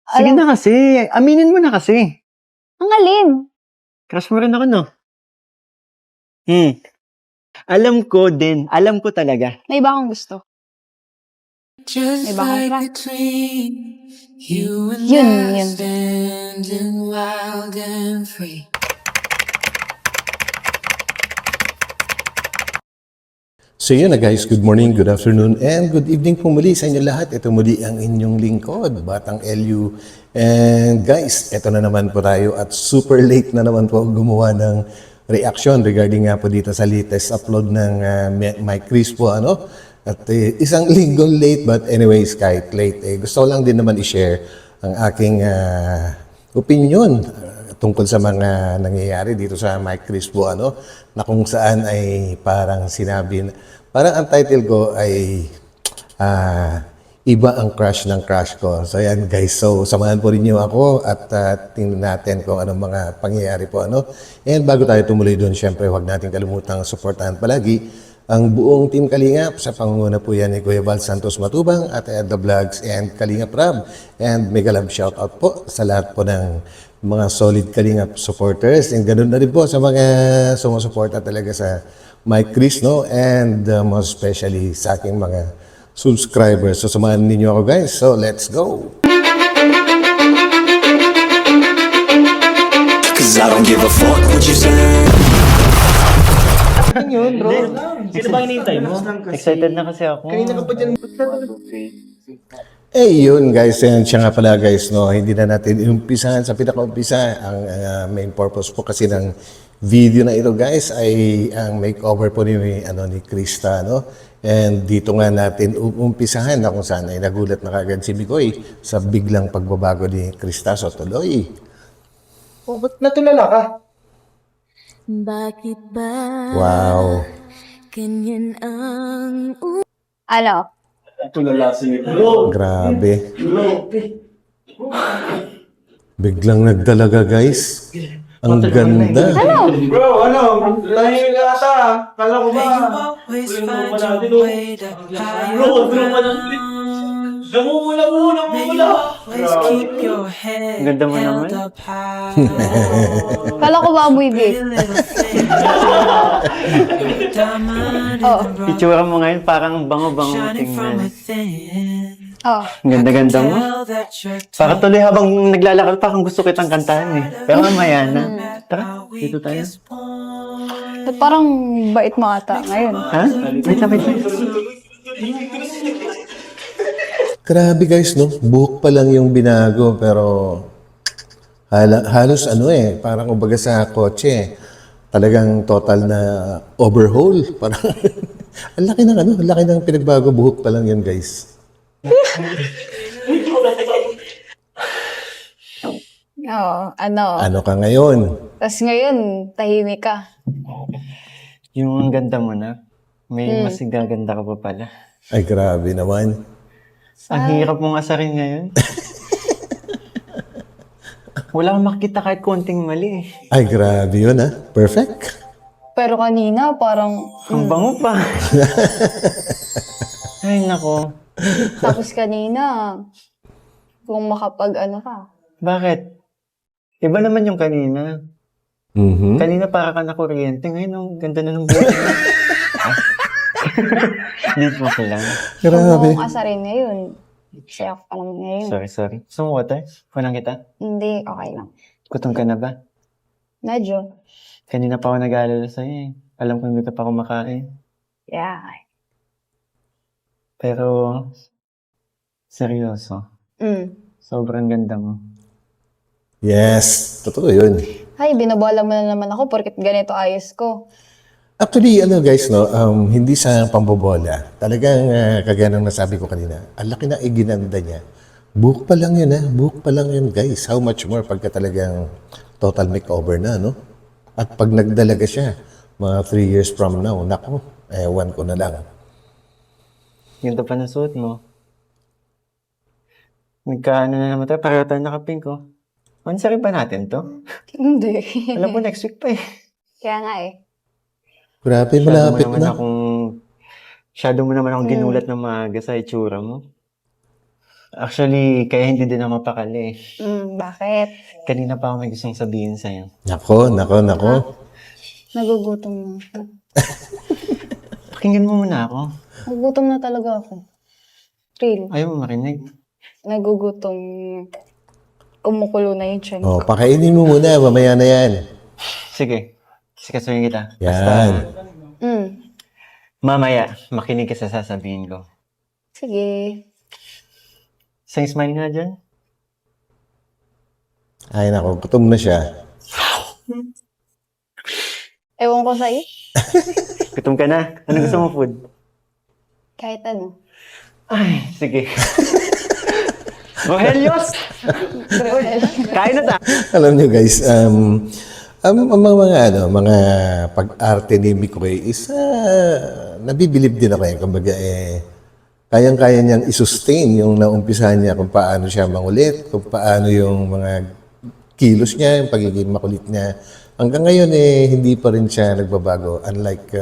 Sige Alam, na kasi. Aminin mo na kasi. ang alin? Crush mo rin ako, no? Alam ko din. Alam ko talaga. May iba akong gusto. May Just iba akong like a crush. dream, you and Yun, I yun. standing wild and free. So yun na guys, good morning, good afternoon, and good evening po muli sa inyo lahat. Ito muli ang inyong lingkod, Batang LU. And guys, ito na naman po tayo at super late na naman po gumawa ng reaction regarding nga po dito sa latest upload ng Mike Chris po, ano? At isang linggo late, but anyways, kahit late, gusto ko lang din naman i-share ang aking opinion tungkol sa mga nangyayari dito sa Mike Chris po, ano, na kung saan ay parang sinabi, parang ang title ko ay iba ang crush ng crush ko. So yan guys, so samahan po rin niyo ako at tingnan natin kung anong mga pangyayari po, ano. And bago tayo tumuloy doon, syempre huwag natin kalimutang suportahan palagi ang buong Team Kalingap. Sa pangunguna po yan ni Kuya Val Santos Matubang at The Vlogs and Kalingap Rab. And mega love shoutout po sa lahat po ng mga solid Kalingap supporters. And ganun na rin po sa mga sumusuporta talaga sa Mike Chris, no? And most especially sa aking mga subscribers. So samahan ninyo ako guys. So let's go! Cause I don't give a fuck what you say. Yun, bro. Sino ba hinihintay mo? Excited na kasi ako. Yun guys, yan siya nga pala guys, no, hindi na natin inumpisahan sa pinaka-umpisa. Ang main purpose po kasi ng video na ito guys ay ang makeover po ni Krista, no? And dito nga natin umpisahan na kung saan ay nagulat na kagad si Mikoy sa biglang pagbabago ni Krista. So tuloy. Oh, ba't natulala ka? Bakit ba Wow. ganyan ang Ano? Grabe. Biglang nagdalaga guys. Ang ganda. Bro, tahimik ka ata. Kala ko ba? always find your way to higher ground? May you always keep your head Ganda mo held naman. up high. Kala ko ba amoy Pretty vape? little thing, diamond in Oh. the rough, Itsura mo ngayon parang bango-bango shining from tingnan. within. Oh. Ang ganda-ganda mo. Tell that you're Para tuloy habang naglalakad parang gusto kitang kantahan eh. Pero mamaya na. Tara, dito tayo. Ba't parang bait mo ata ngayon? Ha? Wait lang, wait lang. Grabe guys, no? Buhok pa lang yung binago, pero halos parang ubaga sa kotse, talagang total na overhaul. Parang, ang laki ng pinagbago, buhok pa lang yun guys. Oo, ano. Ano ka ngayon? Tapos ngayon, tahimik ka. Yung ang ganda mo na. May mas gaganda ka pa pala. Ay, grabe naman. Ang hirap mong asarin ngayon. Wala kang makita kahit konting mali eh. Ay, grabe yun, ha? Perfect. Pero kanina, parang... Ang bango pa. Ay, nako. Tapos kanina, kung makapag-ano ka. Bakit? Iba naman yung kanina. Mhm. Kanina para ka na kuryente. Ngayon, ang ganda na ng buhay mo. Dito mo lang. Grabe. Kung asarin ngayon, saya ko pa naman ngayon. Sorry. Gusto mo water? Kulang kita? Hindi, okay lang. Gutom ka na ba? Medyo. Kanina pa ako nag-aalala sa'yo eh. Alam ko hindi ka pa kumakain. Yeah. Pero, seryoso. Sobrang ganda mo. Yes, totoo yun. Hay, binabola mo na naman ako porket ganito ayos ko. Actually, guys, no, hindi sa pambobola. Talagang, kagaya ng nasabi ko kanina, ang laki na iginanda niya. Buhok pa lang yun, ha? Buhok pa lang yun, guys. How much more pagka talagang total makeover na, no? At pag nagdalaga siya, mga 3 years from now, nako, ewan ko na lang. Ganda pa na suot mo. Nagkaano na naman tayo, pareho tayo naka-pink oh. Mansarin ba natin to? Hindi. Alam ko next week pa eh. Kaya nga eh. Grabe, malapit na. Masyado mo naman akong ginulat ng maaga sa itsura mo. Actually, kaya hindi din ako mapakali. Bakit? Kanina pa ako may gustong sabihin sa'yo. Nako. Nagugutom na ako. Pakinggan mo muna ako. Nagugutom na talaga ako. Real. Ayaw mo marinig. Nagugutom. Kumukulo na yung tiyan Oh, ko. pakainin mo muna. Mamaya na yan. Sige. Sikasuhin kita. Yan. Mamaya, makinig ka sa sasabihin ko. Sige. Isang smile nga dyan. Ay, nako. Gutom na siya. Ewan ko sa'yo. Gutom ka na. Ano gusto mo food? Kahit ano. Ay, sige. Rohelios! Kain na ta! Alam niyo guys, ang mga pag-arte ni Mikoy is nabibilib din ako. Kumbaga kayang-kaya niyang isustain yung naumpisahan niya kung paano siya mangulit, kung paano yung mga kilos niya, yung pagiging makulit niya. Hanggang ngayon hindi pa rin siya nagbabago. Unlike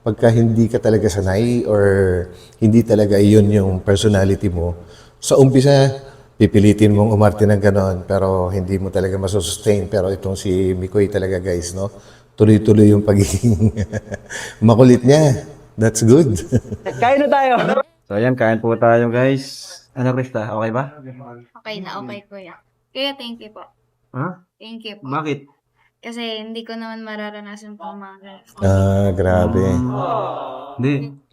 pagka hindi ka talaga sanay or hindi talaga iyon yung personality mo, sa umpisa, pipilitin mong umarte ng ganon, pero hindi mo talaga masusustain. Pero itong si Mikoy talaga guys, no? Tuloy-tuloy yung pagiging makulit niya. That's good. Kain na tayo! So ayan, kain po tayo guys. Ano Krista, okay ba? Okay na, okay kuya. Kuya, thank you po. Ha? Thank you po. Bakit? Kasi hindi ko naman mararanasan po mga Grabe. Hindi.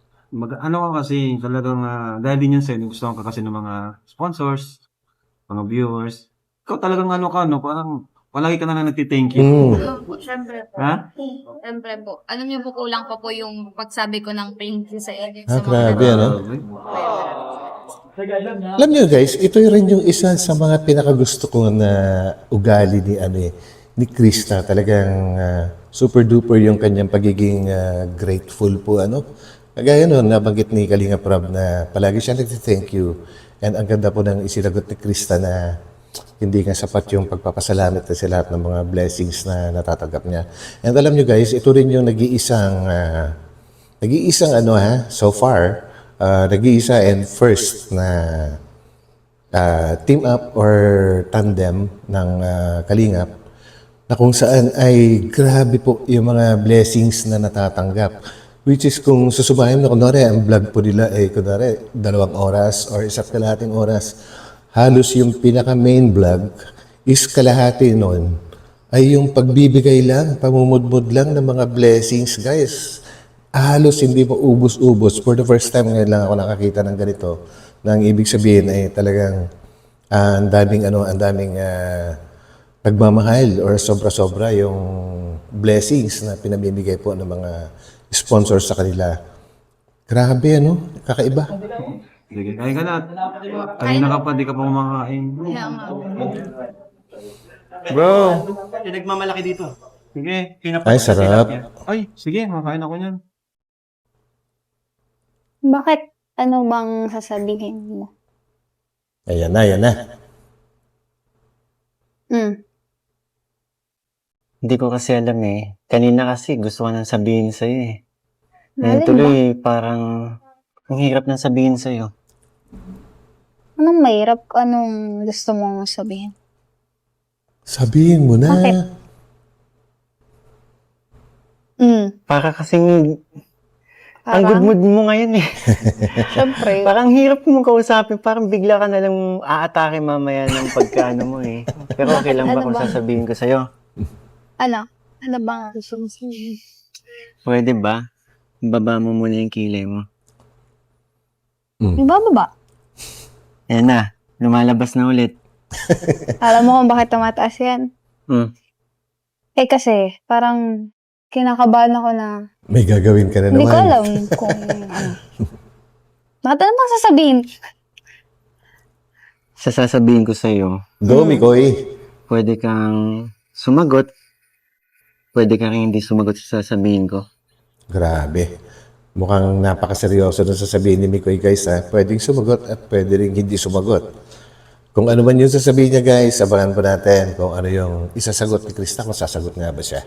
Ano ka kasi talagang dahil din yun sa'yo, gusto ka kasi ng mga sponsors, mga viewers. Ikaw talagang parang palagi ka na nagti-thank you. Siyempre po. Ha? Siyempre po. Alam niyo po, kulang pa po yung pagsabi ko ng thank you sa inyo. Grabe, ano? Alam niyo guys, ito rin yung isa sa mga pinakagusto ko na ugali ni Krista. Talagang super duper yung kanyang pagiging grateful po, Kagaya nun, nabanggit ni Kalinga Prab na palagi siya nagti-thank you. And ang ganda po ng isinagot ni Krista na hindi nga sapat yung pagpapasalamat sa lahat ng mga blessings na natatanggap niya. And alam niyo guys, ito rin yung nag-iisang so far, nag-iisa and first na team up or tandem ng Kalingap na kung saan ay grabe po yung mga blessings na natatanggap. Which is kung susubahin na kunwari, ang vlog po nila kunwari 2 oras or 1.5 oras. Halos yung pinaka-main vlog is kalahati nun ay yung pagbibigay lang, pamumudmud lang ng mga blessings, guys. Halos hindi mo ubos-ubos. For the first time ngayon lang ako nakakita ng ganito. Na ang ibig sabihin ay talagang ang daming pagmamahal or sobra-sobra yung blessings na pinamimigay po ng mga sponsors sa kanila. Grabe, kakaiba. Sige, kain ka na. Kanina ka pa, di ka pa kumakain. Kaya nga. Bro, yung nagmamalaki dito. Sige. Ay, sarap. Ay, sige, makain ako niyan. Bakit? Ano bang sasabihin mo? Ayan na. Hindi ko kasi alam Kanina kasi gusto ko nang sabihin sa'yo Ngayon Alin tuloy, parang ang hirap nang sabihin sa'yo. Anong mahirap? Anong gusto mong sabihin? Sabihin mo na. Bakit? Para kasing ang good mood mo ngayon Siyempre. Parang hirap mo kausapin. Parang bigla ka na lang aatake mamaya ng pagkaano mo Pero okay lang ba Ano kung ba? sasabihin ko sa'yo? Ano? Ano bang gusto mong sabihin? Pwede ba? Baba mo muna yung kilay mo. Yung bababa. Ayan na. Lumalabas na ulit. Alam mo kung bakit tumataas yan? Kasi parang kinakabahan ako na May gagawin ka na hindi ko naman. alam kung ano. Bakit ano bang sasabihin? Sasabihin ko sa'yo, Go, Mikoy. pwede kang sumagot. Pwede kang hindi sumagot sa sasabihin ko. Grabe. Mukhang napakaseryoso na sasabihin ni Mikoy, guys, Pwedeng sumagot at pwede rin hindi sumagot. Kung ano man yung sasabihin niya, guys, abangan po natin kung ano yung isasagot ni Krista, kung sasagot nga ba siya.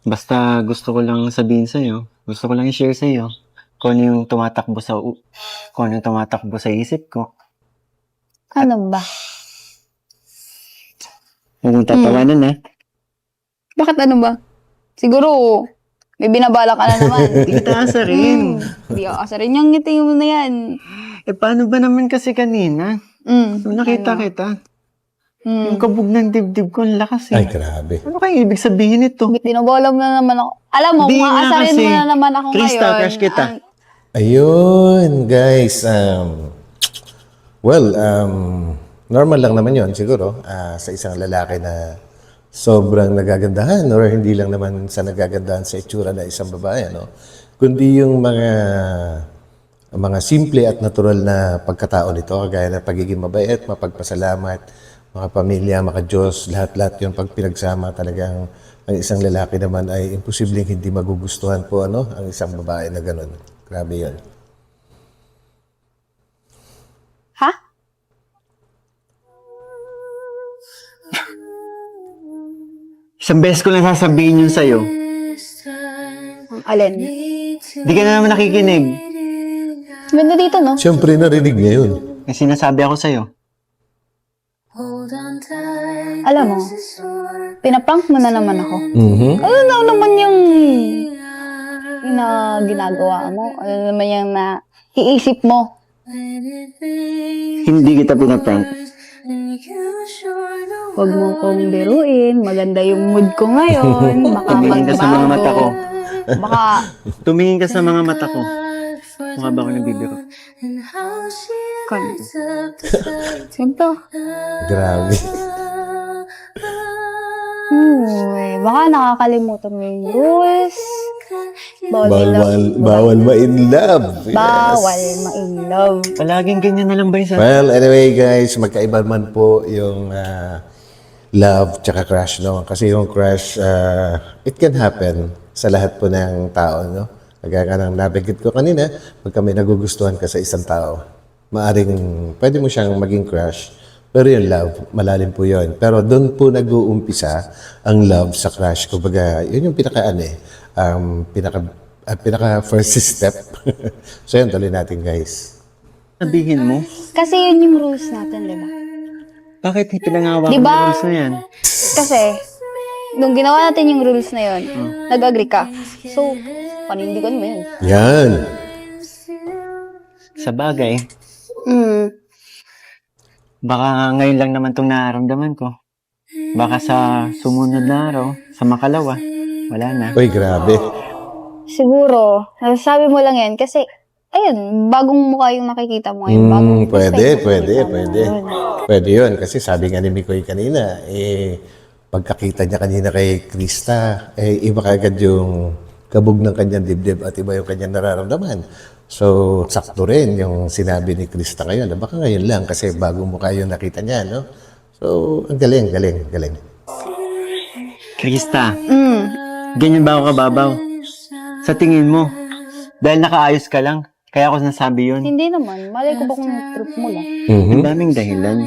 Basta gusto ko lang sabihin sa'yo. Gusto ko lang i-share sa'yo kung ano yung tumatakbo sa isip ko. Ano ba? Huwag mong tatawanan ha. Bakit ano ba? Siguro, may binabala ka na naman. Hindi kita asarin. Hindi ako asarin. Yung ngiti mo na yan. Paano ba naman kasi kanina? Nung nakita Ano? kita, yung kabog ng dibdib ko, ang lakas Ay, eh. grabe. Ano kaya ibig sabihin nito? Binobola mo na naman ako. Alam mo, Hindi kung nga aasarin kasi. mo na naman ako Krista, ngayon. crush kita. Ayun, guys. Normal lang naman yon siguro sa isang lalaki na sobrang nagagandahan or hindi lang naman sa nagagandahan sa itsura na isang babae, no? Kundi yung mga simple at natural na pagkatao nito, kagaya ng pagiging mabait, mapagpasalamat, mga pamilya, mga Diyos, lahat-lahat yun pag pinagsama talagang ang isang lalaki naman ay imposibleng hindi magugustuhan po ang isang babae na ganun. Grabe yun. Ha? Isang beses ko lang sasabihin yun sa'yo. Alin? Di ka na naman nakikinig. Ganda dito, no? Siyempre, narinig niya yun. May sinasabi ako sa'yo. Alam mo, pinaprank mo na naman ako. Mhm. Ano na naman yung na ginagawa mo? Ano naman yung na iisip mo? Hindi kita pinaprank. Huwag mo kong biruin. Maganda yung mood ko ngayon. Baka Tumingin ka sa mga magbago. mata ko. Baka, Tumingin ka sa mga mata ko. Mukha ba ako nagbibiro? ganito. Grabe. Baka nakakalimutan mo yung rules. Bawal ma-in love. Yes. Bawal ma-in love. Palaging ganyan na lang ba yung sa... Well, anyway guys, magkaiba man po yung love tsaka crush, no? Kasi yung crush, it can happen sa lahat po ng tao, no? Kagaya ka nang nabigit ko kanina, pag may nagugustuhan ka sa isang tao, pwede mo siyang maging crush, pero yung love, malalim po yun. Pero doon po nag-uumpisa ang love sa crush. Kumbaga, yun yung pinaka first step. So yun, tuloy natin guys. Sabihin mo? Kasi yun yung rules natin, di ba? Bakit pinangawa Diba? mo rules na yan? Kasi, nung ginawa natin yung rules na yun, nag-agree ka. So, panindigan mo yun. Yan. Sa bagay, Mm. baka ngayon lang naman itong nararamdaman ko. Baka sa sumunod na araw, sa makalawa, wala na. Uy, grabe. Siguro, nasasabi mo lang yan kasi, ayun, bagong mukha yung nakikita mo ngayon. Bagong Pwede. Pwede yun. Kasi sabi nga ni Mikoy kanina, pagkakita niya kanina kay Krista, iba kagad yung kabog ng kanyang dibdib at iba yung kanyang nararamdaman. So, sakto rin yung sinabi ni Krista ngayon. Baka ngayon lang kasi bagong mukha yung nakita niya, no? So, ang galing. Krista, ganyan ba ako kababaw? Sa tingin mo, dahil nakaayos ka lang, kaya ako nasabi yun. Hindi naman. Malay ko ba kung trip mo lang? Ang daming dahilan.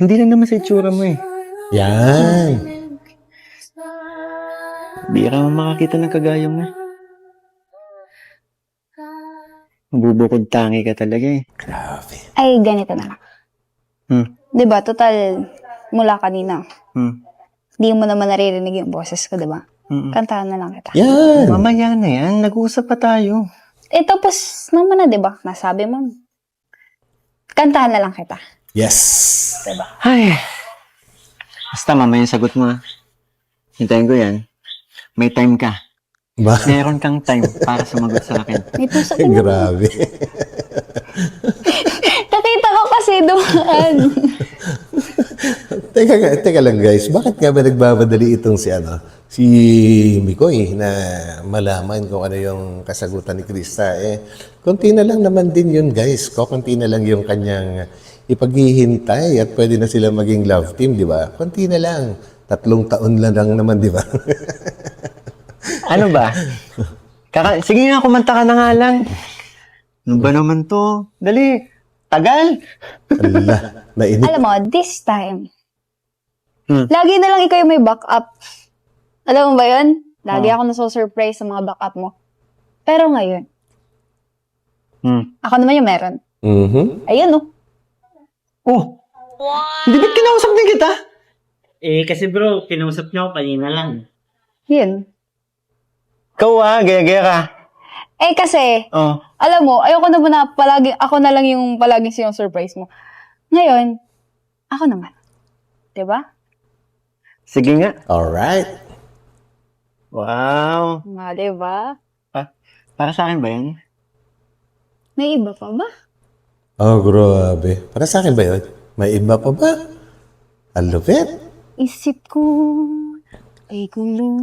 Hindi lang naman sa itsura mo eh. Yan. Bira mo makakita ng kagaya mo. Mabubukod tangi ka talaga eh. Grabe. Ay, ganito na lang. Diba, total, mula kanina. Hindi mo naman naririnig yung boses ko, diba? Kantahan na lang kita. Yan. Mamaya na yan, nag-uusap pa tayo. Tapos, naman na, diba? Nasabi mo. Kantahan na lang kita. Yes. Ay. Basta mamaya yung sagot mo ha. Hintayin ko yan. May time ka. Ba? Meron kang time para sumagot sa akin. May puso ka na. Grabe. Nakita ko kasi dumaan. Teka lang guys, bakit nga ba nagbabadali itong si Mikoy na malaman kung ano yung kasagutan ni Krista? Konti na lang naman din yun guys. Konti na lang yung kanyang ipaghihintay at pwede na sila maging love team, di ba? Konti na lang. 3 taon lang naman, di ba? Ano ba? Sige nga, kumanta ka na nga lang. Ano ba naman to? Dali. Tagal. Ala, nainip. Alam mo, this time, lagi na lang ikaw yung may backup. Alam mo ba yun? Lagi ako nasusurprise sa mga backup mo. Pero ngayon, Ako naman yung meron. Mhm. Ayun, oh. Oh! Hindi ba't kinausap din kita? Kasi bro, kinausap niyo ako kanina lang. Yun. Ikaw gaya-gaya ka. Kasi, Oh. alam mo, ayoko naman na palagi, ako na lang yung palaging siyang surprise mo. Ngayon, ako naman. Diba? Sige nga. Alright. Wow. Nga, diba? Para sa akin ba yan? May iba pa ba? Oh, grabe. Para sa akin ba yun? May iba pa ba? Ang lupit. Isip ko ay gulo,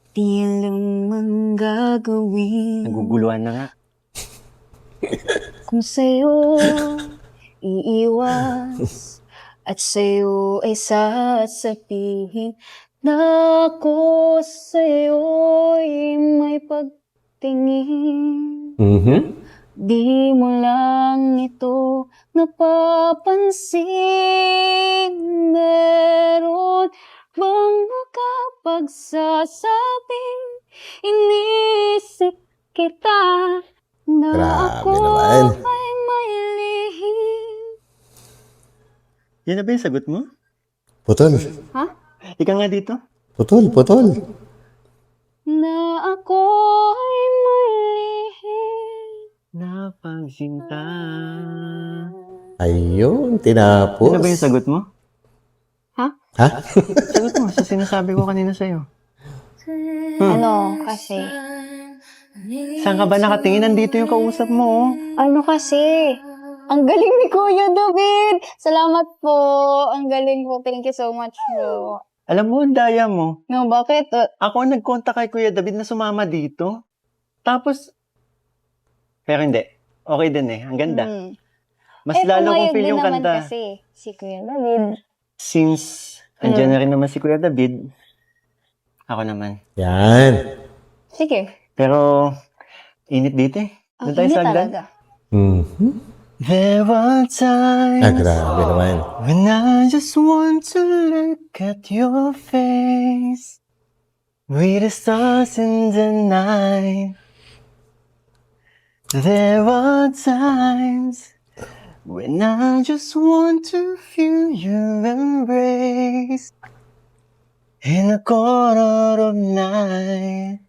di alam ang gagawin. Naguguluhan na nga. Kung sa'yo iiwas at sa'yo ay sasabihin na ako sa'yo'y may pagtingin. Mhm. Di mo lang ito napapansin. Meron bang nakapagsasabing inisip kita na Grabe ako naman. ay may lihim? Yan na ba yung sagot mo? Putol. Ika nga dito. Putol, putol. Na ako ay may lihim. Napagsinta. Ayun, tinapos. Yan na ba yung sagot mo? Ha? Sagot mo sa sinasabi ko kanina sa'yo. Ano kasi? Saan ka ba nakatingin? Nandito yung kausap mo, oh. Ano kasi? Ang galing ni Kuya David! Salamat po! Ang galing po. Thank you so much po. Alam mo, ang daya mo. No, bakit? Ako ang nag-contact kay Kuya David na sumama dito. Tapos, pero hindi. Okay din eh. Ang ganda. Mas lalo kong feel yung naman kanta. kasi si Kuya David. Since, andyan na rin naman si Kuya David, ako naman. Yan. Sige. Pero, init dito eh. Doon tayo Hindi sa hagdan. talaga. Mhm. There were times Grabe naman. when I just want to look at your face with the stars in the night. There were times when I just want to feel your embrace in the corner of night.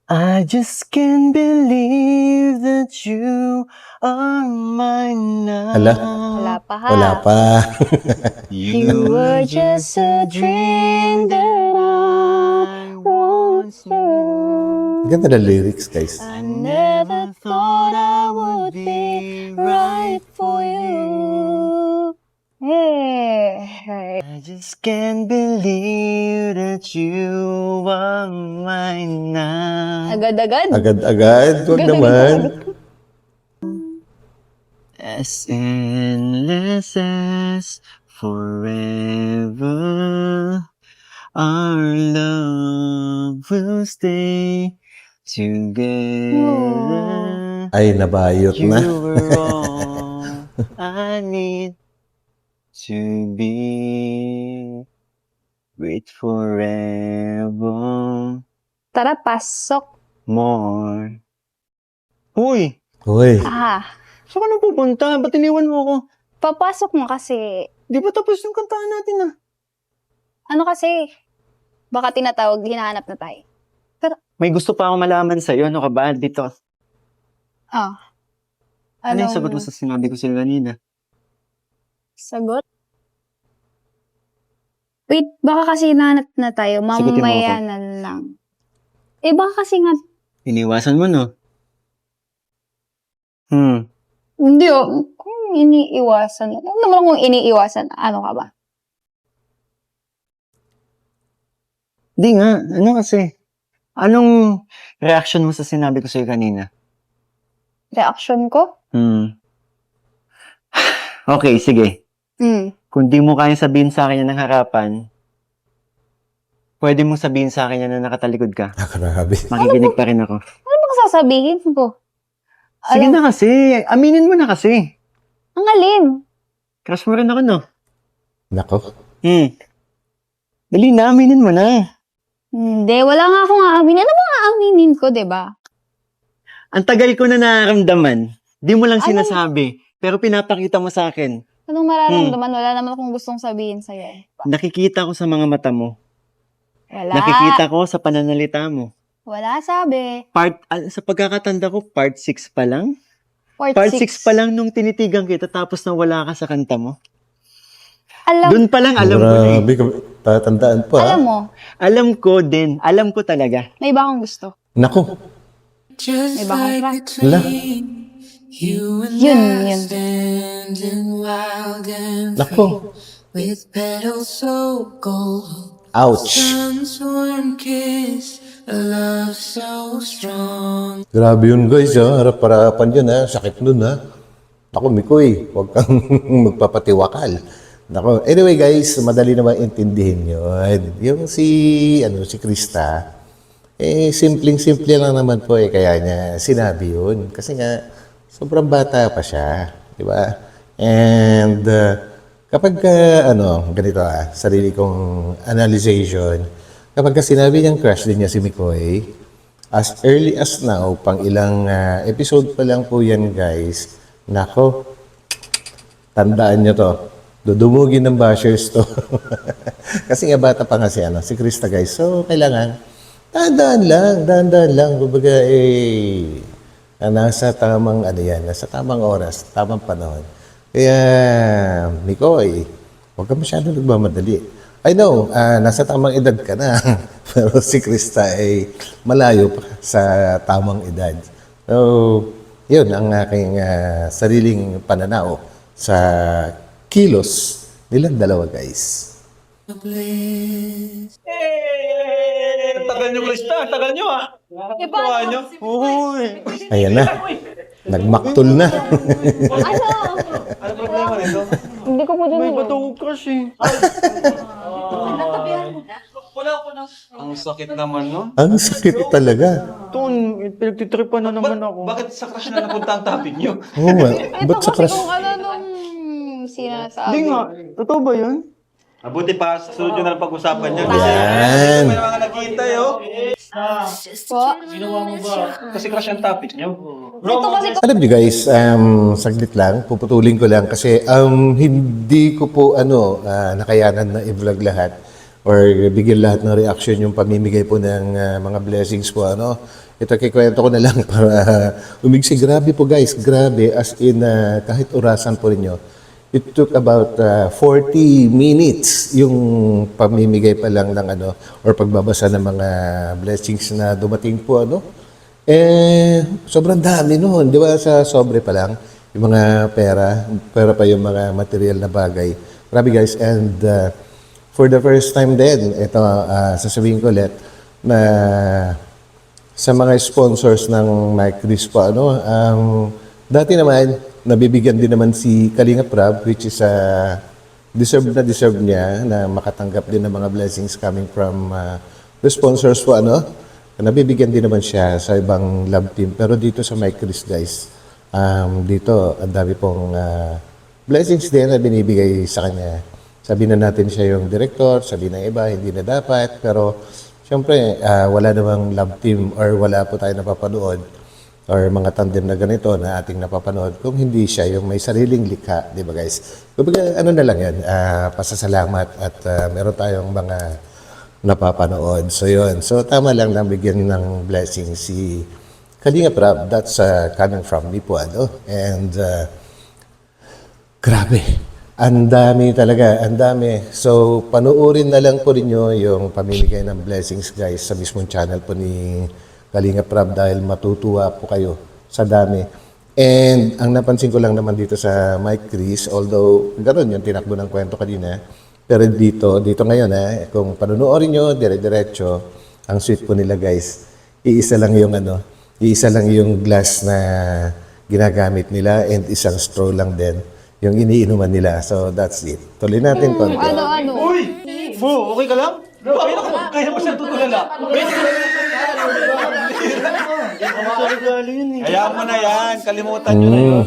I just can't believe that you are mine now. Hala. Wala pa ha. Wala pa. You were just a dream that I once knew. Ganda na lyrics, guys. I never thought I would be right for you. Hey. I just can't believe that you are mine now. Agad-agad. Agad-agad. Huwag naman. As endless as forever, our love will stay together. Ay, nabayot You na. were all I need to be with forever Tara, pasok. more. Uy! Uy. Saan ka na pupunta? Ba't iniwan mo ako? Papasok mo kasi. Di ba tapos yung kantahan natin ah? Ano kasi? Baka tinatawag, hinahanap na tayo. May gusto pa akong malaman sa'yo. Ano ka ba? Dito. Ano yung sagot mo sa sinabi ko sa'yo kanina? Sagot? Wait, baka kasi hinahanap na tayo. Sagutin mo Mamaya ako. na lang. Baka kasi nga, Iniwasan mo, no? hindi kung iniiwasan. Ano naman kung iniiwasan? Ano ka ba? Di nga. Ano kasi? Anong reaction mo sa sinabi ko sa'yo kanina? Reaction ko? Okay, sige. Kung di mo kaya sabihin sa akin yan ng harapan, pwede mong sabihin sa akin yan na nakatalikod ka. Grabe. Makikinig pa rin ako. Ano bang sasabihin ko? Sige na kasi. Aminin mo na kasi. Ang alin? Crush mo rin ako, no? Nako. Dali na, aminin mo na. Hindi, wala nga akong aaminin. Ano bang aaminin ko, diba? Ang tagal ko na nararamdaman. Di mo lang sinasabi. Pero pinapakita mo sa akin. Anong mararamdaman? Wala naman akong gustong sabihin sa'yo. Nakikita ko sa mga mata mo. Wala. Nakikita ko sa pananalita mo. Wala sabi. Sa pagkakatanda ko, part 6 pa lang. Part Part 6. 6 pa lang nung tinitigan kita tapos nawala ka sa kanta mo. Alam, Doon pa lang alam ko na eh. Grabe, tatandaan pa. alam mo, Alam ko din. Alam ko talaga. may iba akong gusto. Nako, Just May bakang like crush. wala. you and Yun, I yun. standing wild and Nako. with petals so gold. Ouch. Sun's warm kiss, a love so strong. Grabe yun guys, ha. Harap-harapan yun, ha. Sakit nun, ha. Ako, Mikoy, huwag kang magpapatiwakal. Nako, anyway guys, madali naman intindihin yun. Yung si Krista, simpleng-simple lang naman po kaya niya sinabi yun. Kasi nga, sobrang bata pa siya, di ba? And kapag ganito sarili kong analyzation, kapag sinabi niyang crush din niya si Mikoy, as early as now, pang ilang episode pa lang po yan guys, nako, tandaan niyo to. Dudumugin ng bashers to. Kasi nga bata pa nga si Krista guys. So, kailangan, dahan-dahan lang. Kumbaga, nasa tamang, nasa tamang oras, tamang panahon. Kaya, Mikoy, huwag ka masyado nagmamadali. I know, nasa tamang edad ka na. Pero si Krista ay malayo pa sa tamang edad. So, yun ang aking sariling pananaw sa kilos nilang dalawa, guys. Tagal nyo, Krista. Tagal nyo, ah. Tawa nyo. Uy! Ayan na. Nagmaktol na. Ano problema nito? Hindi ko po dun May ba't ako crush eh? Ang sakit naman, no? Ang sakit talaga. Ton, pinagtitripan na naman ako. Bakit sa crush na napunta ang topic nyo? Oo nga. Ito Ba't sa kasi crush? kung ano nung sinasabi. Hindi nga. Totoo ba yun? Mabuti pa, sa sunod nyo na lang pag-usapan nyo. Yan. May mga nakita, yo. Po? Kasi crush ang topic nyo. Ito kasi Alam niyo guys, saglit lang, puputulin ko lang kasi hindi ko po nakayanan na i-vlog lahat or bigyan lahat ng reaction yung pamimigay po ng mga blessings po. Ito kikwento ko na lang para umigsi. Grabe po guys, grabe as in kahit orasan po rinyo. It took about 40 minutes yung pamimigay pa lang ng or pagbabasa ng mga blessings na dumating po sobrang dami noon, di ba? Sa sobre pa lang, yung mga pera pa yung mga material na bagay. Grabe guys, and for the first time din, ito, sasabihin ko ulit, na sa mga sponsors ng Mike Chris po, dati naman, nabibigyan din naman si Kalinga Prab, which is deserve niya na makatanggap din ng mga blessings coming from the sponsors po, nabibigyan din naman siya sa ibang love team. Pero dito sa Mike Chris, guys, dito, ang dami pong blessings din na binibigay sa kanya. Sabi na natin siya yung director, sabi ng iba, hindi na dapat. Pero, syempre, wala namang love team or wala po tayo napapanood or mga tandem na ganito na ating napapanood kung hindi siya yung may sariling likha, di ba guys? Kumbaga, na lang yan, pasasalamat at meron tayong mga napapanood. So yun. So tama lang na bigyan ng blessing si Kalinga Prab. That's coming from me po. And grabe. Ang dami talaga. Ang dami. So panuorin na lang po rinyo yung pamimigay ng blessings guys sa mismong channel po ni Kalinga Prab dahil matutuwa po kayo sa dami. And ang napansin ko lang naman dito sa Mike Chris, although gano'n yung tinakbo ng kwento kanina, pero dito ngayon kung panunuorin nyo, dire-diretso, ang sweet po nila guys, iisa lang yung glass na ginagamit nila and isang straw lang din yung iniinuman nila. So that's it. Tuloy natin konti. Uy! Bro, okay ka lang? Bro, kaya pa siya tutulala. Kaya mo na yan. Kalimutan nyo na yun.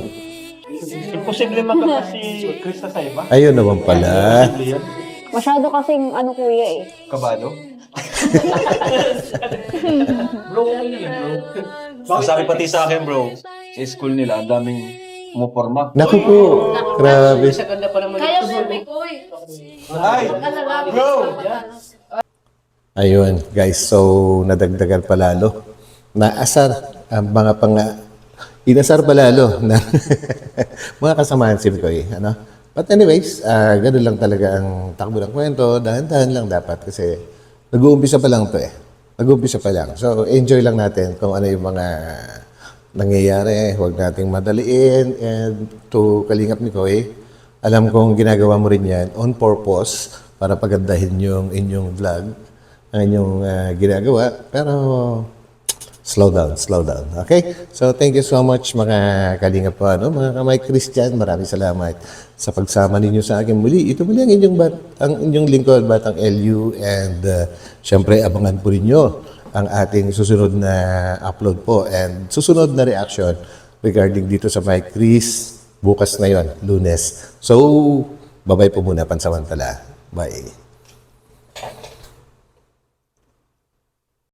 Imposible magkaka si Krista sa iba. Ayun naman pala. masyado kasing kuya eh. Kabado? Sabi pati sa akin, bro, sa school nila, ang daming umuporma. Naku po, grabe. Kaya mo yung Pikoy. Ay, bro! Ayun, guys. So, nadagdagan pa lalo. Naasar ang mga inasar pa lalo na mga kasamahan si Koy. Ano? But anyways, ganun lang talaga ang takbo ng kwento. Dahan-dahan lang dapat kasi nag-uumpisa pa lang to eh. Nag-uumpisa pa lang. So, enjoy lang natin kung ano yung mga nangyayari. Huwag nating madaliin. And to Kalingap ni Koy, alam kong ginagawa mo rin yan on purpose para pagandahin yung inyong vlog, ang inyong ginagawa. Pero slow down. Okay? So, thank you so much mga Kalingap po. Ano? Mga kamay Christian, maraming salamat sa pagsama ninyo sa akin muli. Ito muli ang inyong lingkod, Batang LU. And syempre, abangan po ninyo ang ating susunod na upload po and susunod na reaction regarding dito sa Mike Chris. Bukas na yon, Lunes. So, bye-bye po muna pansamantala. Bye.